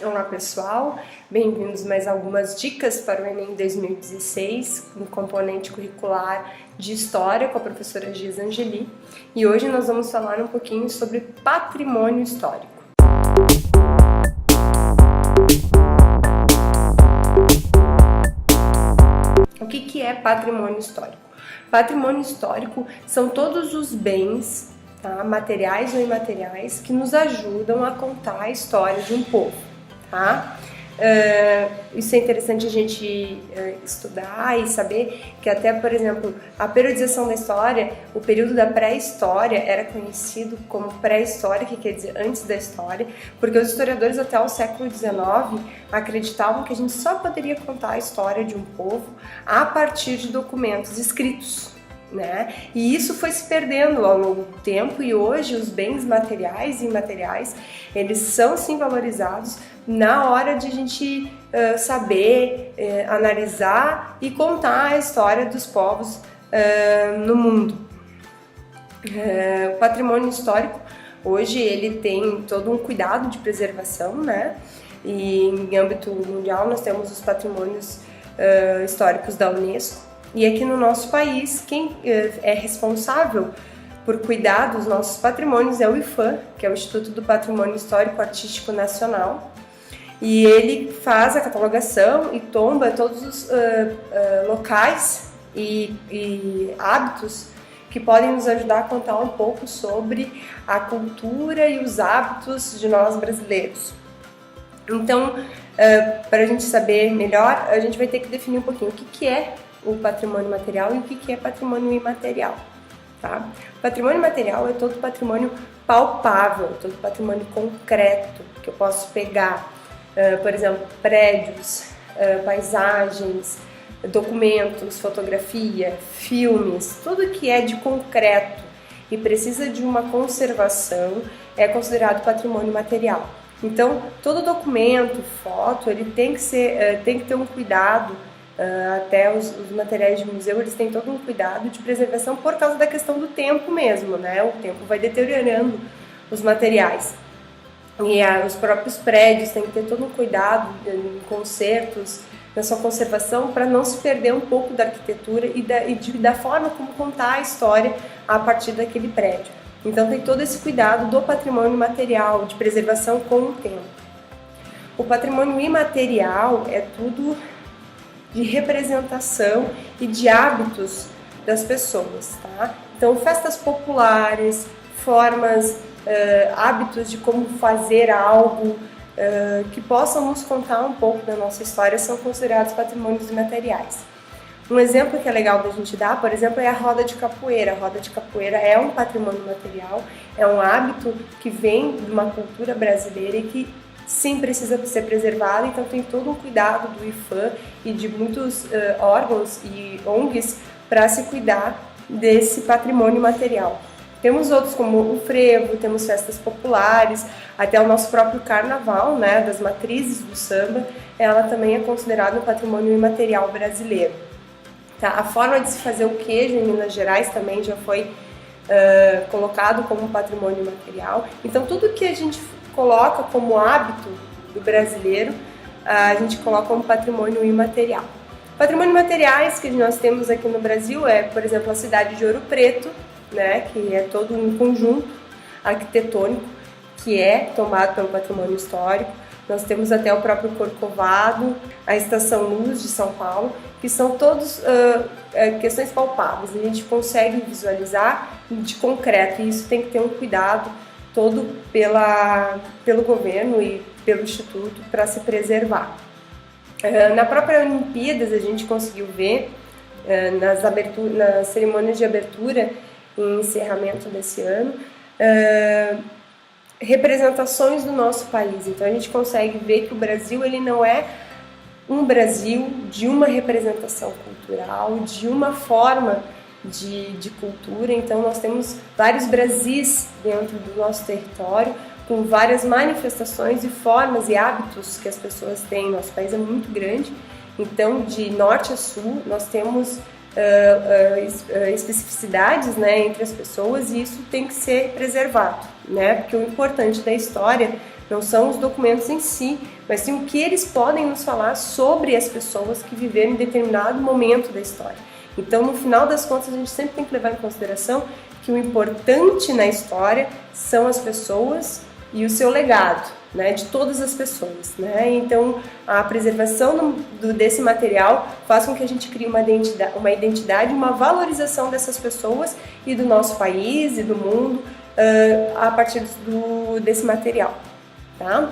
Olá pessoal, bem-vindos mais algumas dicas para o Enem 2016, no componente curricular de História com a professora Giza Angeli, e hoje nós vamos falar um pouquinho sobre patrimônio histórico. O que é patrimônio histórico? Patrimônio histórico são todos os bens, tá, materiais ou imateriais, que nos ajudam a contar a história de um povo. Tá? Isso é interessante a gente estudar e saber que até, por exemplo, a periodização da história, o período da pré-história era conhecido como pré-história, que quer dizer antes da história, porque os historiadores até o século XIX acreditavam que a gente só poderia contar a história de um povo a partir de documentos escritos. Né? E isso foi se perdendo ao longo do tempo, e hoje os bens materiais e imateriais, eles são sim valorizados na hora de a gente saber, analisar e contar a história dos povos no mundo. O patrimônio histórico hoje ele tem todo um cuidado de preservação, né? E em âmbito mundial nós temos os patrimônios históricos da Unesco. E aqui no nosso país, quem é responsável por cuidar dos nossos patrimônios é o IPHAN, que é o Instituto do Patrimônio Histórico Artístico Nacional. E ele faz a catalogação e tomba todos os locais e hábitos que podem nos ajudar a contar um pouco sobre a cultura e os hábitos de nós brasileiros. Então, para a gente saber melhor, a gente vai ter que definir um pouquinho o que é o patrimônio material e o que é patrimônio imaterial. Tá? O patrimônio material é todo patrimônio palpável, todo patrimônio concreto que eu posso pegar, por exemplo, prédios, paisagens, documentos, fotografia, filmes, tudo que é de concreto e precisa de uma conservação é considerado patrimônio material. Então, todo documento, foto, ele tem que ter um cuidado. Até os materiais de museu, eles têm todo um cuidado de preservação por causa da questão do tempo mesmo, né? O tempo vai deteriorando os materiais. E os próprios prédios têm que ter todo um cuidado em consertos, na sua conservação, para não se perder um pouco da arquitetura e da forma como contar a história a partir daquele prédio. Então tem todo esse cuidado do patrimônio material, de preservação com o tempo. O patrimônio imaterial é tudo de representação e de hábitos das pessoas, tá? Então, festas populares, formas, hábitos de como fazer algo que possam nos contar um pouco da nossa história são considerados patrimônios imateriais. Um exemplo que é legal da gente dar, por exemplo, é a roda de capoeira. A roda de capoeira é um patrimônio material, é um hábito que vem de uma cultura brasileira e que sim, precisa ser preservado, então tem todo um cuidado do IPHAN e de muitos órgãos e ONGs para se cuidar desse patrimônio material. Temos outros como o frevo, temos festas populares, até o nosso próprio carnaval, né, das matrizes do samba, ela também é considerada um patrimônio imaterial brasileiro. Tá? A forma de se fazer o queijo em Minas Gerais também já foi colocado como um patrimônio imaterial. Então tudo que a gente coloca como hábito do brasileiro, a gente coloca como patrimônio imaterial. Patrimônio materiais que nós temos aqui no Brasil é, por exemplo, a cidade de Ouro Preto, né, que é todo um conjunto arquitetônico que é tomado pelo patrimônio histórico. Nós temos até o próprio Corcovado, a Estação Luz de São Paulo, que são todos questões palpáveis, a gente consegue visualizar de concreto, e isso tem que ter um cuidado todo pelo governo e pelo Instituto para se preservar. Na própria Olimpíadas a gente conseguiu ver, nas cerimônias de abertura e encerramento desse ano, representações do nosso país. Então a gente consegue ver que o Brasil ele não é um Brasil de uma representação cultural, de uma forma de cultura. Então nós temos vários Brasis dentro do nosso território, com várias manifestações e formas e hábitos que as pessoas têm. Nosso país é muito grande, então de norte a sul nós temos especificidades, né, entre as pessoas, e isso tem que ser preservado, né, porque o importante da história não são os documentos em si, mas sim o que eles podem nos falar sobre as pessoas que viveram em determinado momento da história. Então, no final das contas, a gente sempre tem que levar em consideração que o importante na história são as pessoas e o seu legado, né, de todas as pessoas, né? Então, a preservação desse material faz com que a gente crie uma identidade, uma valorização dessas pessoas e do nosso país e do mundo a partir desse material, tá?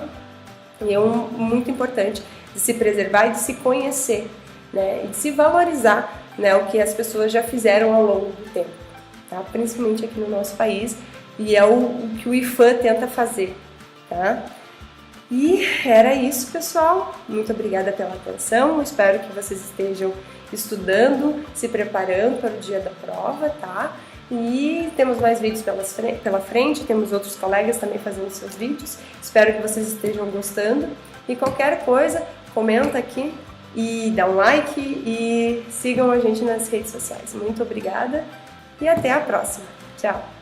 E é muito importante de se preservar e de se conhecer, né, e de se valorizar, né, o que as pessoas já fizeram ao longo do tempo, tá? Principalmente aqui no nosso país, e é o que o IPHAN tenta fazer, tá? E era isso, pessoal. Muito obrigada pela atenção. Espero que vocês estejam estudando, se preparando para o dia da prova, tá? E temos mais vídeos pela frente, temos outros colegas também fazendo seus vídeos. Espero que vocês estejam gostando. E qualquer coisa, comenta aqui e dá um like e sigam a gente nas redes sociais. Muito obrigada e até a próxima. Tchau!